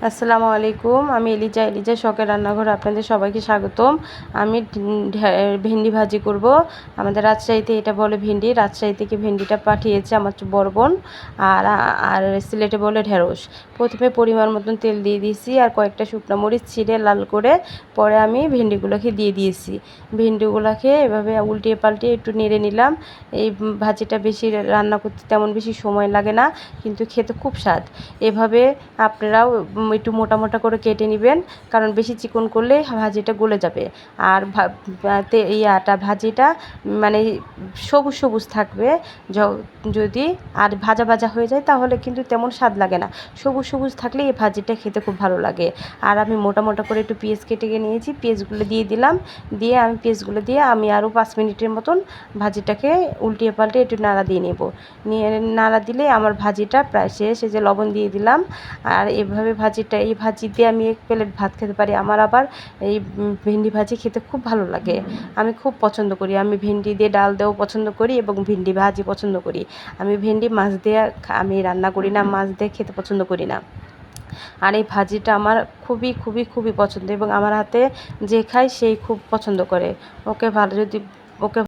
আসসালামু আলাইকুম। আমি এলিজা শখের রান্নাঘর, আপনাদের সবাইকে স্বাগতম। আমি ভেন্ডি ভাজি করব। আমাদের রাজশাহীতে এটা বলে ভেন্ডি। রাজশাহী থেকে ভেন্ডিটা পাঠিয়েছে আমার বড় বোন। আর আর সিলেটে বলে ঢেঁড়স। প্রথমে পরিমাণ মতন তেল দিয়ে দিয়েছি, আর কয়েকটা শুকনো মরিচ ছিঁড়ে লাল করে পরে আমি ভেন্ডিগুলোকে দিয়ে দিয়েছি। ভেন্ডিগুলোকে এভাবে উল্টিয়ে পাল্টিয়ে একটু নেড়ে নিলাম। এই ভাজিটা বেশি রান্না করতে তেমন বেশি সময় লাগে না, কিন্তু খেতে খুব স্বাদ। এভাবে আপনারাও একটু মোটা মোটা করে কেটে নেবেন, কারণ বেশি চিকন করলে ভাজিটা গলে যাবে। আর ভাজিটা মানে সবুজ সবুজ থাকবে। যদি আর ভাজা ভাজা হয়ে যায় তাহলে কিন্তু তেমন স্বাদ লাগে না। সবুজ সবুজ থাকলে এই ভাজিটা খেতে খুব ভালো লাগে। আর আমি মোটা মোটা করে একটু পেঁয়াজ কেটে নিয়েছি, পেঁয়াজগুলো দিয়ে দিলাম। পেঁয়াজগুলো দিয়ে আমি আরও 5 মিনিটের মতন ভাজিটাকে উল্টিয়ে পাল্টে একটু নাড়া দিয়ে নেব। নাড়া দিলে আমার ভাজিটা প্রায় শেষ। এই যে লবণ দিয়ে দিলাম। আর এভাবে এই ভাজি দিয়ে আমি 1 প্লেট ভাত খেতে পারি। আমার আবার এই ভেন্ডি ভাজি খেতে খুব ভালো লাগে। আমি খুব পছন্দ করি। আমি ভেন্ডি দিয়ে ডাল দিয়েও পছন্দ করি এবং ভেন্ডি ভাজি পছন্দ করি। আমি ভেন্ডি মাছ দিয়ে আমি রান্না করি না, মাছ দিয়ে খেতে পছন্দ করি না। আর এই ভাজিটা আমার খুবই খুবই খুবই পছন্দ, এবং আমার হাতে যে খায় সেই খুব পছন্দ করে। ওকে